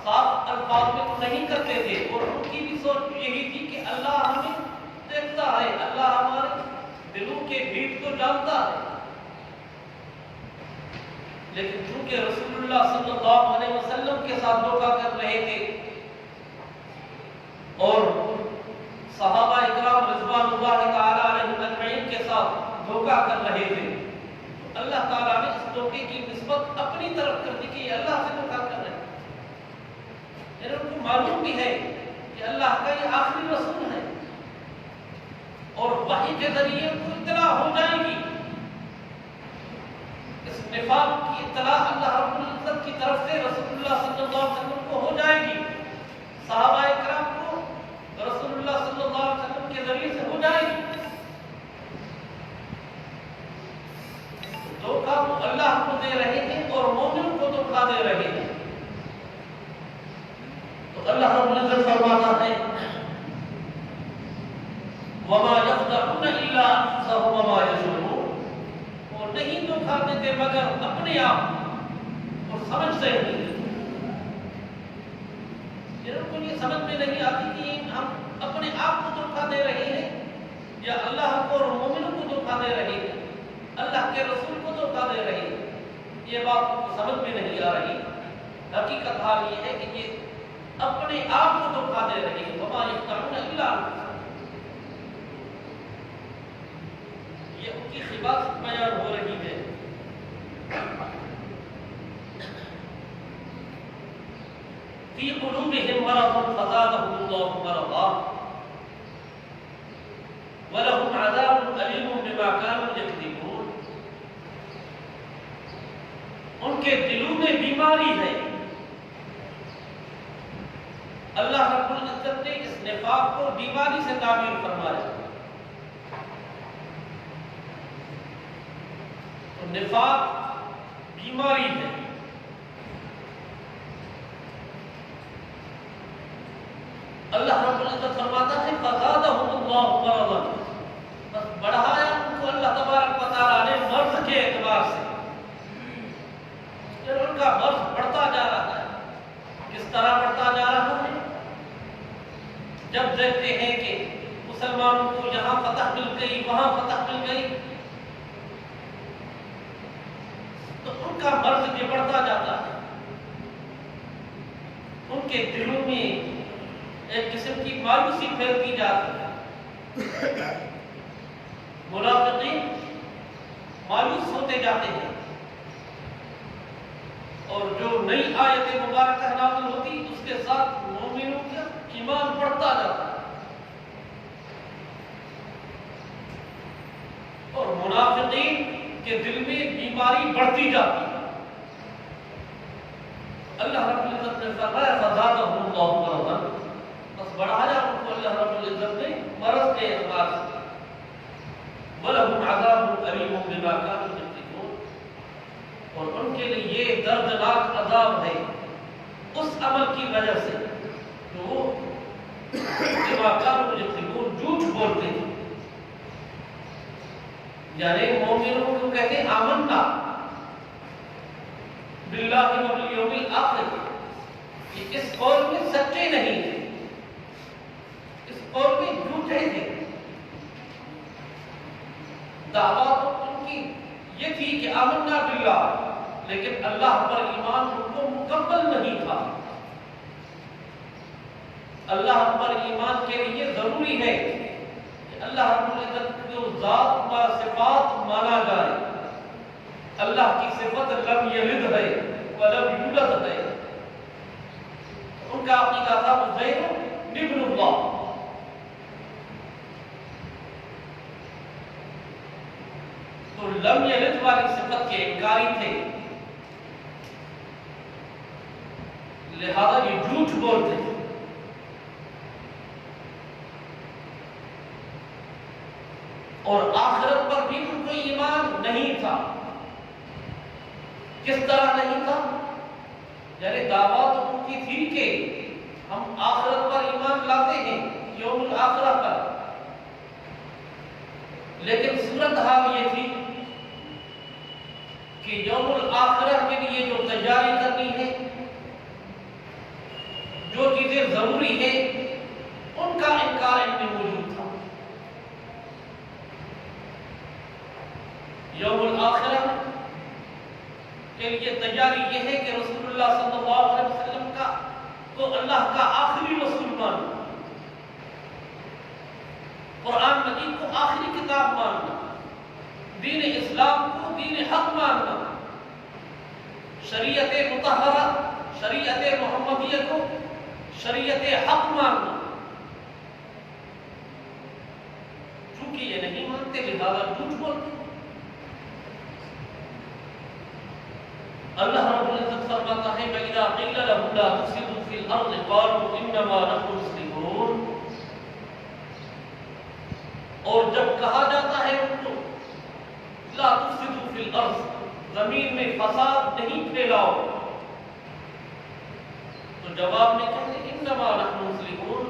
A: صاف الفاظ میں تو نہیں کرتے تھے، اور ان کی بھی سوچ یہی تھی کہ اللہ ہمیں دیکھتا ہے، اللہ ہمارے دلوں کے بھیت کو جانتا ہے، لیکن چونکہ رسول اللہ صلی اللہ علیہ وسلم کے ساتھ دھوکہ کر رہے تھے اور صحابہ اکرام رضوان اللہ تعالی علیہم اجمعین کے ساتھ دھوکہ کر رہے تھے، تو اللہ تعالیٰ نے اس دھوکے کی نسبت اپنی طرف کر دی کہ یہ اللہ سے دھوکہ کر رہے ہیں۔ یعنی ان کو معلوم بھی ہے کہ اللہ کا یہ آخری رسول ہے اور وحی کے ذریعے ان کو اطلاع ہو جائے گی، اس نفاق کی اطلاع اللہ رب العزت کی طرف سے رسول اللہ صلی اللہ علیہ وسلم کو ہو جائے گی، صحابہ اکرام کو رسول اللہ صلی اللہ علیہ وسلم کے ذریعے سے ہو جائے گی۔ دھوکہ وہ اللہ کو دے رہے ہیں اور مومنوں کو دھوکہ دے رہے ہیں، تو اللہ رب العزت فرماتا ہے وما يخدعون الا انفسهم وما يشعرون، اور نہیں دھوکہ دیتے مگر اپنے آپ، اور سمجھتے نہیں، جن کو یہ سمجھ میں نہیں آتی کہ ہم اپنے آپ کو دھوکہ دے رہے ہیں یا اللہ کو اور مومنوں کو دھوکہ دے رہے ہیں، اللہ کے رسول کو دھوکہ دے رہے ہیں، یہ بات کو سمجھ میں نہیں آ رہی۔ حقیقت حال یہ ہے کہ یہ اپنے آپ کو دھوکہ دے رہے ہیں، وما یخدعون الا انفسهم، یہ ان کی خباثت بیان ہو رہی ہے۔ فی قلوبہم مرض فزادہم اللہ مرضا ولہم عذاب علیم بما کانوا یکذبون، ان کے دلوں میں بیماری ہے۔ اللہ رب العزت نے اس نفاق کو بیماری سے تعبیر فرمایا، تو نفاق بیماری ہے۔ اللہ رب العزت فرماتا ہے فزادہم اللہ مرضا، بس بڑھایا ان کو اللہ تبارک و تعالیٰ نے مرض کے اعتبار سے، جب ان کا مرض بڑھتا جا رہا ہے، کس طرح بڑھتا جا رہا ہے؟ جب دیکھتے ہیں کہ مسلمانوں کو یہاں فتح مل گئی، وہاں فتح مل گئی، تو ان کا مرض یہ بڑھتا جاتا ہے، ان کے دلوں میں ایک قسم کی مایوسی پھیلتی جاتی ہے، منافقین مایوس ہوتے جاتے ہیں، اور جو نئی آیت مبارکہ نازل ہوتی اس کے ساتھ مومنوں کا ایمان بڑھتا جاتا ہے، اور منافقین کے دل میں بیماری بڑھتی جاتی ہے۔ اللہ رب العزت نے فرمایا فزادہم اللہ مرضا، بس بڑھایا ان کو اللہ رب العزت نے مرض کے اعتبار سے، وَلَهُمْ عَذَابٌ أَلِيمٌ بِمَا كَانُوا يَكْذِبُونَ، اور ان کے لیے دردناک عذاب ہے اس عمل کی وجہ سے جو وہ جھوٹ بولتے ہیں. یعنی مومنوں کو کہتے ہیں آمنا باللہ والیوم الآخر، کہ اس قول میں سچے نہیں تھے، اس قول میں جھوٹے تھے. دعویٰ تو ان کی یہ تھی کہ آمنا باللہ، لیکن اللہ پر ایمان ان کو مکمل نہیں تھا. اللہ پر ایمان کے لیے ضروری ہے کہ اللہ رب العزت کی ذات و صفات مانا جائے. اللہ کی صفت لم یلد ہے ولم یولد ہے. ان کا عقیدہ تھا عزیر ابن اللہ. تو لم یلد والی صفت کے انکاری تھے، لہذا یہ جھوٹ بولتے ہیں. اور آخرت پر بھی ان کو ایمان نہیں تھا. کس طرح نہیں تھا؟ یعنی دعویٰ تو ان کی تھی کہ ہم آخرت پر ایمان لاتے ہیں، یوم الآخرہ پر، لیکن صورتحال یہ تھی کہ یوم الآخرہ کے لیے جو تیاری کرنی ہے، جو چیزیں ضروری ہیں، ان کا انکار ان میں موجود تھا. یوم الآخرہ کے لیے تیاری یہ ہے کہ رسول اللہ صلی اللہ علیہ وسلم کو اللہ کا آخری رسول ماننا، قرآن مجید کو آخری کتاب ماننا، دین اسلام کو دین حق ماننا، شریعت مطہرہ شریعت محمدیہ کو شریعت حق ماننا. چونکہ یہ نہیں مانتے لہذا جھوٹ بولتے. اللہ رب العزت فرماتا ہے وَإِذَا قِيلَ لَهُمْ لَا تُفْسِدُوا فِي الْأَرْضِ قَالُوا إِنَّمَا نَحْنُ مُصْلِحُونَ. اور جب کہا جاتا ہے ان کو لا تفسدوا فی الارض، زمین میں فساد نہیں پھیلاؤ، تو جواب میں کہتے ہیں انما نحن مصلحون،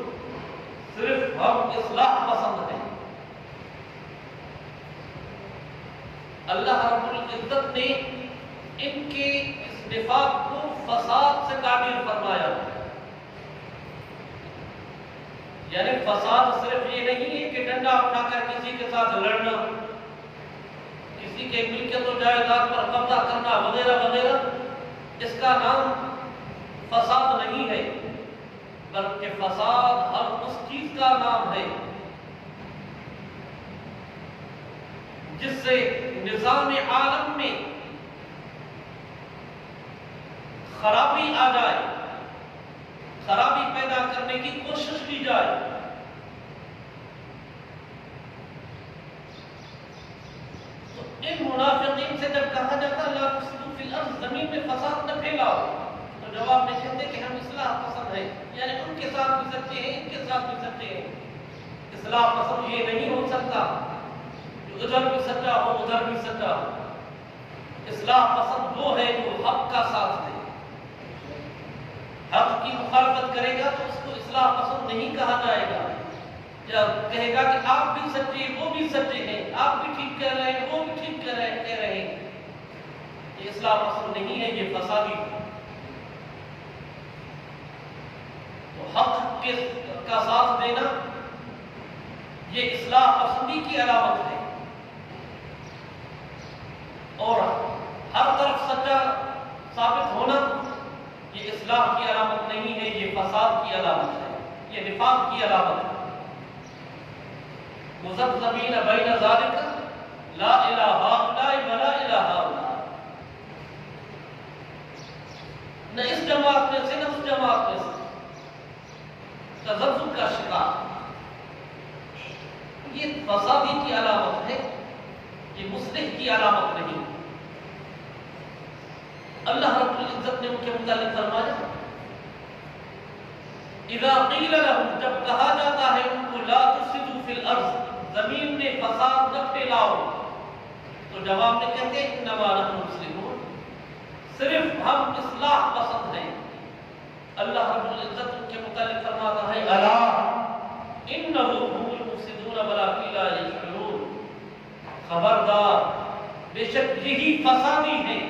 A: صرف ہم اصلاح پسند ہیں. اللہ رب العزت نے ان کے اس نفاق کو فساد سے تعبیر فرمایا. یعنی فساد صرف یہ نہیں ہے کہ ڈنڈا اٹھا کر کسی کے ساتھ لڑنا، کسی کے ملکیت و جائیداد پر قبضہ کرنا وغیرہ وغیرہ، اس کا نام فساد نہیں ہے، بلکہ فساد ہر اس چیز کا نام ہے جس سے نظام عالم میں خرابی آ جائے، خرابی پیدا کرنے کی کوشش کی جائے. تو ان منافقین سے جب کہا جاتا لا تفسدوا فی الارض، زمین میں فساد نہ پھیلاؤ، تو جواب میں کہتے کہ ہم اصلاح پسند ہیں. یعنی ان کے ساتھ بھی سچے ہیں، ان کے ساتھ بھی سچے ہیں. اصلاح پسند یہ نہیں ہو سکتا جو ادھر بھی سچا ہو ادھر بھی سچا ہو. اصلاح پسند وہ ہے جو حق کا ساتھ دے. حق کی مخالفت کرے گا تو اس کو اصلاح پسند نہیں کہا جائے گا. جب کہے گا کہ آپ بھی سچے وہ بھی سچے ہیں، آپ بھی ٹھیک کہہ رہے ہیں وہ بھی ٹھیک کہہ رہے ہیں، یہ اصلاح پسند نہیں ہے، یہ فسادی. تو حق کا ساتھ دینا یہ اصلاح پسندی کی علامت ہے، اور ہر طرف سچا ثابت ہونا یہ اصلاح کی علامت نہیں ہے، یہ فساد کی علامت ہے، یہ نفاق کی علامت ہے. مذبذبین بین ذالک لا الہ ہؤلاء ولا الہ ہؤلاء، نہ اس جماعت میں سے نہ اس جماعت میں سے، تذبذب کا شکار. یہ فسادی کی علامت ہے، یہ مصلح کی علامت نہیں. اللہ رب العزت نے ان کے متعلق فرمایا اذا قیل لهم، جب کہا جاتا ہے ان کو لا تفسدوا فی الارض، زمین میں فساد نہ پھیلاؤ، تو جواب میں کہتے ہیں انما نحن مصلحون، صرف ہم اصلاح پسند ہیں. اللہ رب العزت ان کے متعلق فرماتا ہے الا انهم هم المفسدون ولكن لا يشعرون. خبردار، بے شک یہی فسادی ہیں.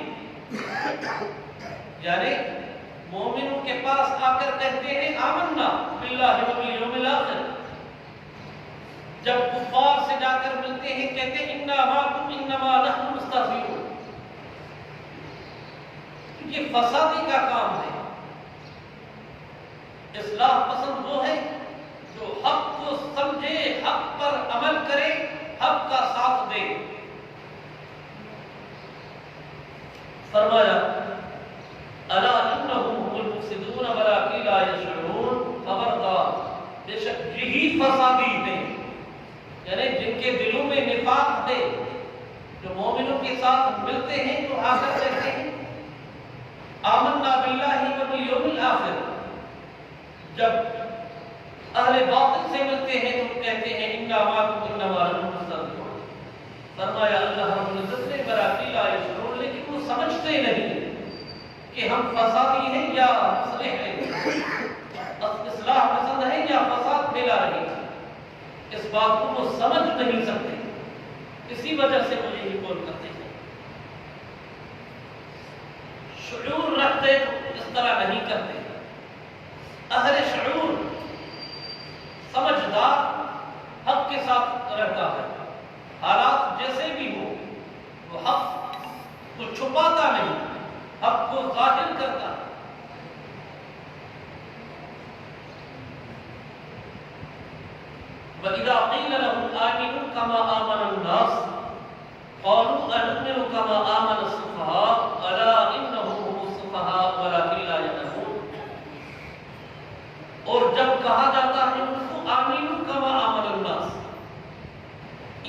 A: یعنی مومنوں کے پاس آ کر کہتے ہیں آمنا باللہ والیوم الاخر. جب کفار سے جا کر ملتے ہیں کہتے ہیں انا معکم انما نحن مستہزئون. یہ فسادی کا کام ہے. اصلاح پسند وہ ہے جو حق کو سمجھے، حق پر عمل کرے، حق کا ساتھ دے. فرمایا الا انهم هم المفسدون ولكن لا يشعرون. خبردار، بے شک یہی فسادی ہیں، یعنی جن کے دلوں میں نفاق ہے، جو مومنوں کے ساتھ ملتے ہیں تو آ کر کہتے ہیں آمنا باللہ والیوم الاخر. جب اہل باطل سے ملتے ہیں تو کہتے ہیں انا معکم انما نحن مستہزئون. فرمایا اللہ رب العزت نے ولكن لا يشعرون، لیکن وہ سمجھتے نہیں کہ ہم فسادی ہیں یا مصلح ہیں، اصلاح پسند ہیں یا فساد پھیلا رہے ہیں. اس بات کو وہ سمجھ نہیں سکتے، اسی وجہ سے وہ یہی قول کرتے ہیں. شعور رکھتے تو اس طرح نہیں کرتے. اہل شعور، سمجھدار، حق کے ساتھ رہتا ہے. حالات جیسے بھی ہو وہ حق کو چھپاتا نہیں، حق کو ظاہر کرتا ہے. وَإِذَا قِيلَ لَهُمْ آمِنُوا كَمَا آمَنَ النَّاسُ قَالُوا أَنُؤْمِنُ كَمَا آمَنَ السُّفَهَاءُ أَلَا إِنَّهُمْ هُمُ السُّفَهَاءُ وَلَكِنْ لَا يَعْلَمُونَ. اور جب کہا جاتا ہے ان کو آمینو کما آمن الناس،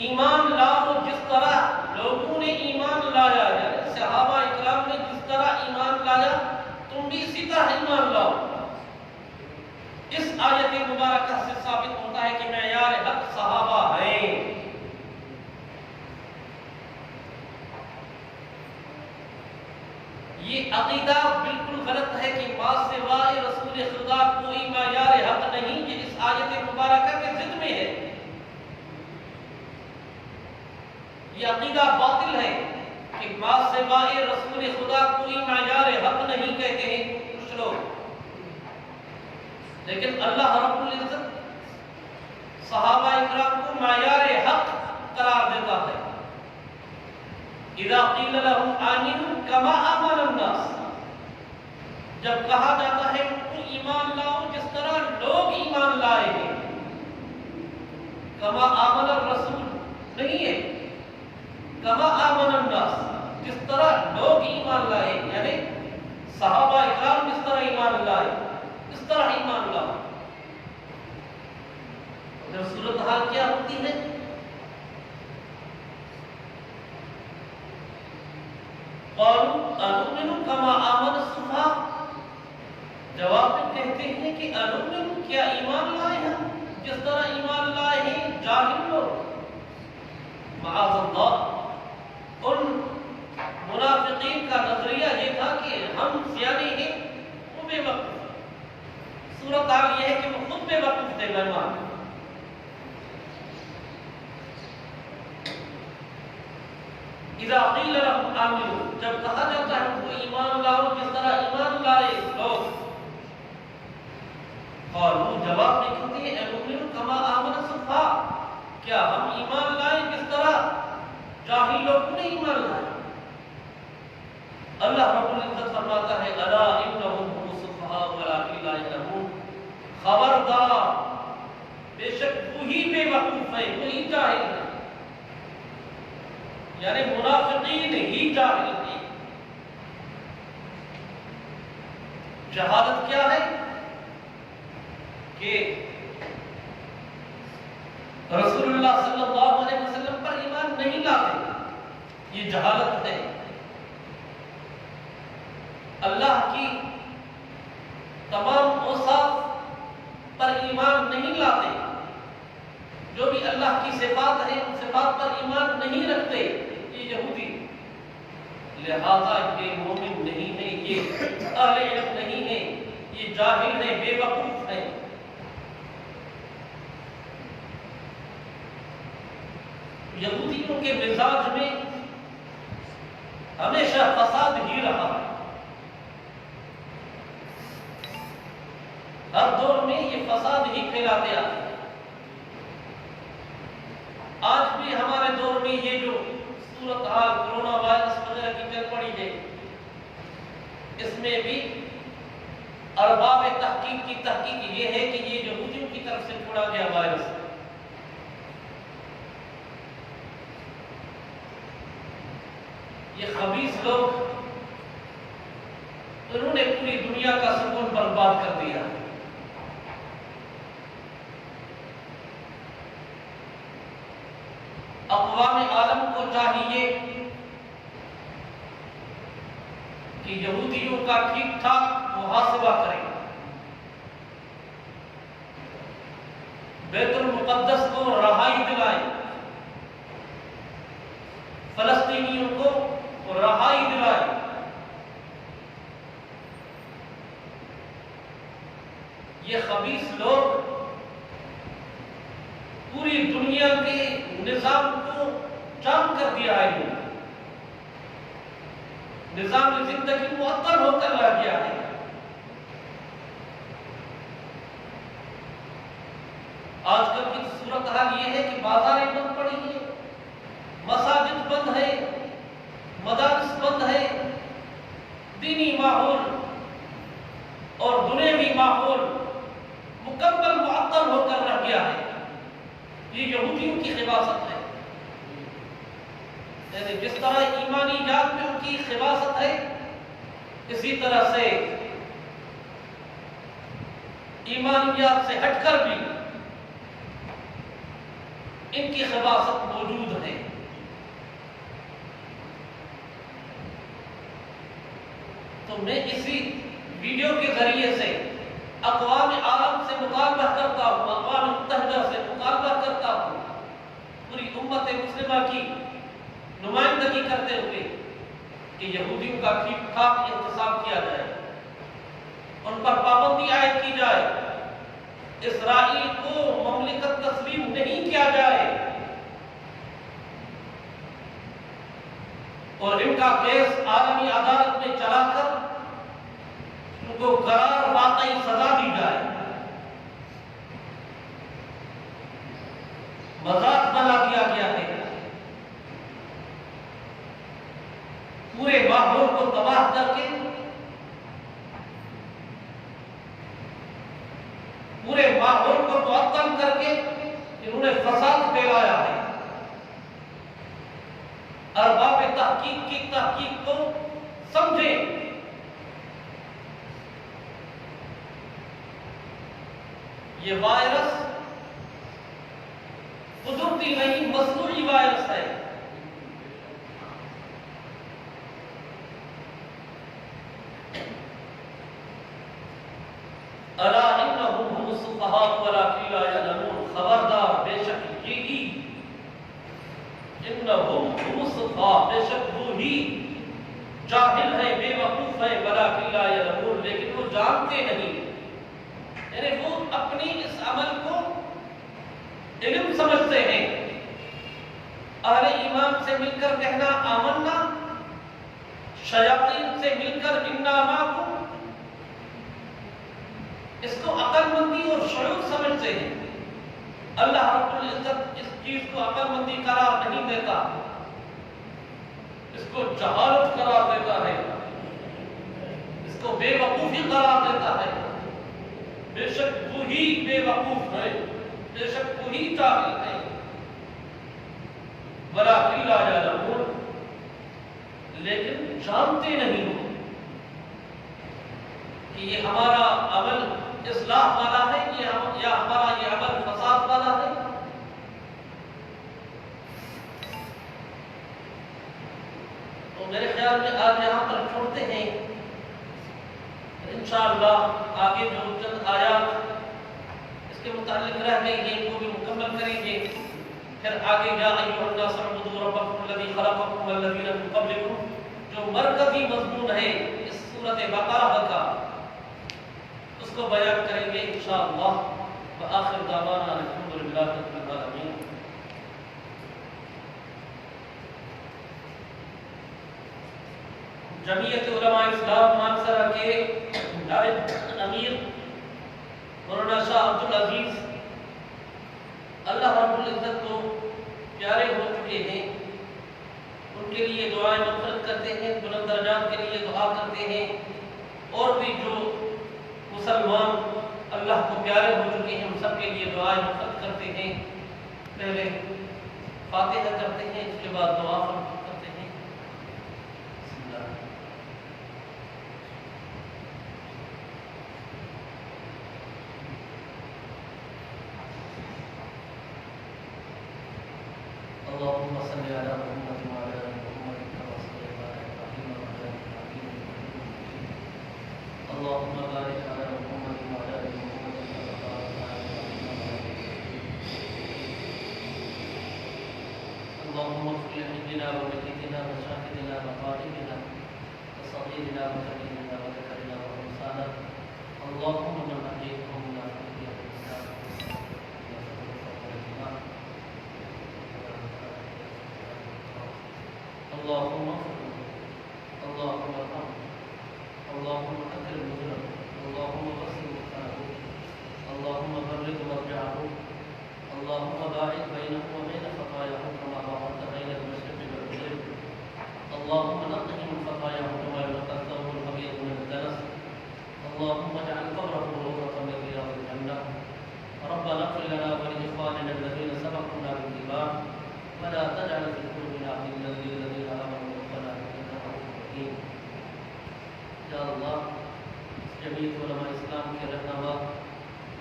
A: ایمان لاؤ جس طرح لوگوں نے ایمان لایا، یعنی صحابہ اکرام نے جس طرح ایمان لایا تم بھی اسی طرح ایمان لاؤ. اس آیت مبارکہ سے ثابت ہوتا ہے کہ معیار حق صحابہ ہیں. یہ عقیدہ بالکل غلط ہے کہ ما سوائے رسول خدا کوئی معیار حق نہیں. یہ اس آیت مبارکہ کے ضد میں ہے. یہ عقیدہ باطل ہے کہ ما سوائے رسول خدا کوئی معیار حق نہیں کہتے ہیں کچھ لوگ. لیکن اللہ رب العزت صحابہ اکرام کو معیار حق قرار دیتا ہے. اذا قیل لهم آمنوا كما آمن الناس، جب کہا جاتا ہے ان کو ایمان لاؤ جس طرح لوگ ایمان لائے ہیں. کما آمن الرسول نہیں ہے، کما آمن الناس، جس طرح لوگ ایمان لائے، یعنی صحابہ اکرام جس طرح ایمان لائے اس طرح ایمان لاؤ. جب صورتحال کیا ہوتی ہے؟ قالوا انؤمن كما آمن السفهاء. جواب میں کہتے ہیں کہ انؤمن، کیا ایمان لائے ہیں جس طرح ایمان لائے ہیں جاہل لوگ. معاذ اللہ، ان منافقین کا نظریہ یہ تھا کہ ہم سیانے ہیں، وہ بے وقوف. صورتحال یہ ہے کہ وہ خود بے وقوف تھے. مہمان اذا قیل لهم آمنوا، جب کہا جاتا ہے ان کو ایمان لاؤ جس طرح ایمان لائے لوگ. قالوا، جواب میں کہتے ہیں انؤمن كما آمن السفهاء، کیا ہم ایمان لائیں جس طرح جاہل لوگوں نے ایمان لائے. اللہ رب العزت فرماتا ہے الا انهم هم السفهاء ولكن لا يعلمون. خبردار، بے شک وہی بے وقوف ہے، وہی جاہل ہے. یعنی منافقین ہی جاہل ہیں. جہالت کیا ہے؟ کہ رسول اللہ صلی اللہ علیہ وسلم پر ایمان نہیں لاتے، یہ جہالت ہے. اللہ کی تمام اوصاف پر ایمان نہیں لاتے، جو بھی اللہ کی صفات ہیں ان صفات پر ایمان نہیں رکھتے، یہ یہودی. لہذا یہ مومن نہیں ہے، یہ اہل علم نہیں ہے، یہ جاہل ہے، بے وقوف ہے۔ یہودیوں کے مزاج میں ہمیشہ فساد ہی رہا ہے، ہر دور میں یہ فساد ہی پھیلاتے آتے ہیں۔ آج بھی ہمارے دور میں یہ جو صورتحال کرونا وائرس وغیرہ کی چل پڑی ہے، اس میں بھی ارباب تحقیق کی تحقیق یہ ہے کہ یہ یہودیوں کی طرف سے چھوڑا گیا وائرس ہے۔ یہ خبیث لوگ، انہوں نے پوری دنیا کا سکون برباد کر دیا۔ اقوام عالم کو چاہیے کہ یہودیوں کا ٹھیک ٹھاک محاسبہ کریں، بیت المقدس کو رہائی دلائیں، فلسطینیوں کو رہائی دلائیں۔ یہ خبیث لوگ پوری دنیا کے نظام کو جام کر دیا ہے، نظام زندگی معطل ہو کر رہ گیا ہے۔ آج کل کی صورتحال یہ ہے کہ بازاریں بند پڑی ہیں، مساجد بند ہے، مدارس بند ہے، دینی ماحول اور دنیوی ماحول مکمل معطل ہو کر رہ گیا ہے۔ یہ یہودیوں کی خباثت ہے، یعنی جس طرح ایمانیات میں ان کی خباثت ہے، اسی طرح سے ایمانیات سے ہٹ کر بھی ان کی خباثت موجود ہے۔ تو میں اسی ویڈیو کے ذریعے سے اقوام عالم سے مطالبہ کرتا ہوں، اقوام متحدہ سے مطالبہ کرتا ہوں، پوری امت مسلمہ کی نمائندگی کرتے ہوئے کہ یہودیوں کا ٹھیک ٹھاک احتساب کیا جائے، ان پر پابندی عائد کی جائے، اسرائیل کو مملکت تسلیم نہیں کیا جائے، اور ان کا کیس عالمی عدالت میں چلا کر ان کو قرار واقعی سزا دی جائے۔ مذاق بنا دیا گیا ہے، پورے ماحول کو تباہ کر کے، پورے ماحول کو معطل کر کے انہوں نے فساد پھیلایا ہے۔ ارباب تحقیق کی تحقیق کو سمجھیں، یہ وائرس قدرتی نہیں، مصنوعی وائرس ہے۔ الا انہم هم السفہاء ولکن لا یعلمون، خبردار، بے شک یہی، انہم هم السفہاء، بے شک وہی جاہل ہے، بے وقوف ہے، ولکن لا یعلمون، لیکن وہ جانتے نہیں، یعنی وہ اپنی اس عمل کو علم سمجھتے ہیں۔ اہل ایمان سے مل کر کہنا آمنا، شیاطین سے مل کر انا معکم، اس کو عقل مندی اور شعور سمجھتے ہیں۔ اللہ رب العزت اس چیز کو عقل مندی قرار نہیں دیتا، اس کو جہالت قرار دیتا ہے، اس کو بے وقوفی قرار دیتا ہے۔ بے شک وہی بے وقوف ہے، بے شک وہی جاہل ہے، ولکن لا یعلمون، لیکن جانتے نہیں ہو کہ یہ ہمارا عمل اصلاح والا ہے یا ہمارا یہ عمل فساد والا ہے۔ تو میرے خیال میں آج یہاں پر چھوڑتے ہیں، انشاءاللہ آگے جو چند آیات اس کے متعلق رہ گئی ہیں ان کو بھی مکمل کریں گے، پھر آگے یا ایھا الناس اعبدوا ربکم الذی خلقکم والذین من قبلکم، جو مرکزی مضمون ہے اس سورۃ بقرہ کا، اس کو بیان کریں گے انشاءاللہ۔ وآخر دعوانا الحمدللہ رب العالمین۔ جمعیت علماء اسلام مانسرا کے نائب امیر مولانا شاہ عبدالعزیز اللہ رب العزت کو پیارے ہو چکے ہیں، ان کے لیے دعائیں مغفرت کرتے ہیں، بلند درجات کے لیے دعا کرتے ہیں، اور بھی جو مسلمان اللہ کو پیارے ہو چکے ہیں ان سب کے لیے دعائیں مغفرت کرتے ہیں۔ پہلے فاتحہ کرتے ہیں، اس کے بعد دعا کرتے ہیں۔ بسم اللہ۔ اللهم صل على محمد وعلى ال محمد كما صليت على ابراهيم وعلى ال ابراهيم انك حميد مجيد اللهم بارك على محمد وعلى ال محمد كما باركت على ابراهيم وعلى ال ابراهيم اللهم اغفر لحينا وميتنا وشاهدنا وغائبنا وصغيرنا وكبيرنا وذكرنا وانثانا اللهم من احييته منا فاحيه بالاسلام اللهم اغفر اللهم ارحم اللهم اكرم نزله اللهم غسل مكانه اللهم بلغ مرجعه اللهم باعد بينه وبين خطاياه كما باعدت بين المشرق والمغرب اللهم نقه من خطاياه كما ينقى الثوب الابيض من الدنس اللهم اجعل قبره روضة من رياض الجنة ربنا اغفر لنا ولاخواننا الذين سبقونا بالايمان ولا تجعل في قلوبنا غلا للذين امنوا ربنا انك رؤوف رحيم۔ یا اللہ، جمعیت علماء اسلام کے رہنما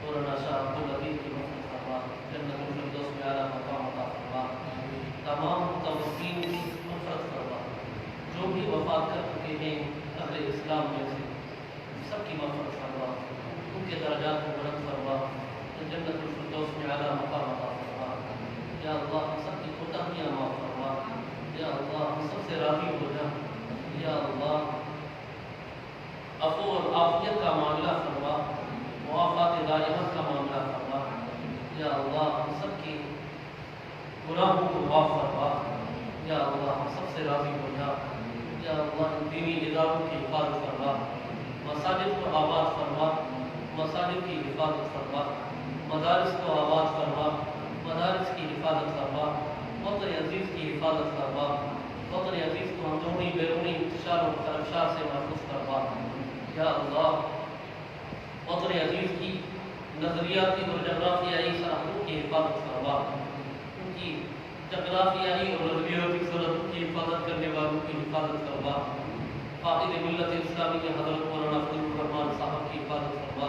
A: مولانا شاہ عبدالعزیز کی مغفرت فرما، جنت الفردوس میں اعلیٰ مقام عطا فرما، تمام متوفین کی مغفرت فرما، جو بھی وفات کر چکے ہیں اہل اسلام میں سے سب کی مغفرت فرما، ان کے درجات کو بلند فرما، جنت الفردوس میں اعلیٰ مقام عطا فرما۔ یا اللہ، ہم سب کی کوتاہیاں معاف فرما، یا اللہ ہم سب سے راضی ہو جا، یا اللہ عفو اور عافیت کا معاملہ فرما، معافات دائمت کا معاملہ فرما، یا اللہ ہم سب کی گناہوں کو معاف فرما، یا اللہ ہم سب سے راضی ہو جا، یا اللہ ان دینی اداروں کی حفاظت فرما، مساجد کو آباد فرما، مساجد کی حفاظت فرما، مدارس کو آباد فرما، مدارس کی حفاظت فرما، وطن عزیز کی حفاظت فرما، وطن عزیز کو اندرونی بیرونی انتشار و خرابشار سے محفوظ فرما، یا اللہ وطن عزیز کی نظریاتی اور جغرافیائی سرحدوں کی حفاظت فرما، ان کی جغرافیائی اور نظریاتی سرحدوں کی حفاظت کرنے والوں کی حفاظت فرما، قائد ملت اسلامی حضرت مولانا فضل الرحمان صاحب کی حفاظت فرما،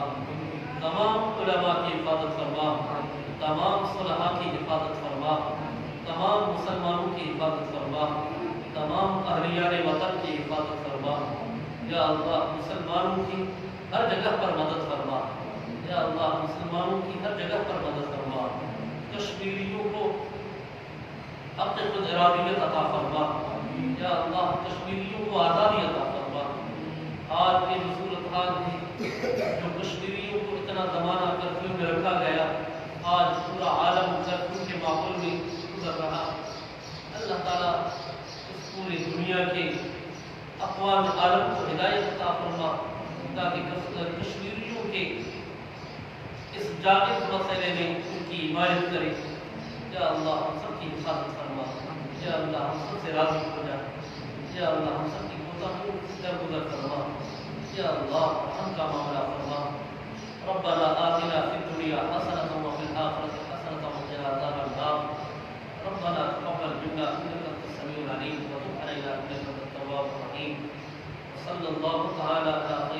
A: تمام علماء کی حفاظت فرما، تمام صلحاء کی حفاظت فرما، تمام مسلمانوں کی حفاظت فرما، تمام اہلیان وطن کی حفاظت فرما، یا اللہ مسلمانوں کی ہر جگہ پر مدد فرما، یا اللہ مسلمانوں کی ہر جگہ پر مدد فرما، کشمیریوں کو اپنے خود ارادیت عطا فرما، یا اللہ کشمیریوں کو آزادی عطا فرما۔ آج کی جو صورتحال ہے، جو کشمیریوں کو اتنا زمانہ کرفیو میں رکھا گیا، آج پورا عالم کرفیو کے ماحول میں گزر رہا، اللہ تعالیٰ اس پوری دنیا کے اقوام عالم کو ہدایت عطا فرما، تاکہ کشمیریوں کے اس جائز مسئلے میں ان کی حمایت کرے۔ یا اللہ ہم سب کی حفاظت فرما، یا اللہ ہم سب سے راضی ہو جا، یا اللہ ہم سب کی کوتاہیوں سے درگزر فرما، یا اللہ ہم کا معاملہ فرما۔ ربنا آتنا فی الدنیا حسنة وفی الآخرة حسنة وقنا عذاب النار۔ ربنا تقبل منا انك انت السميع العليم وتب علينا انك انت التواب الرحيم۔ صلی اللہ تعالی علی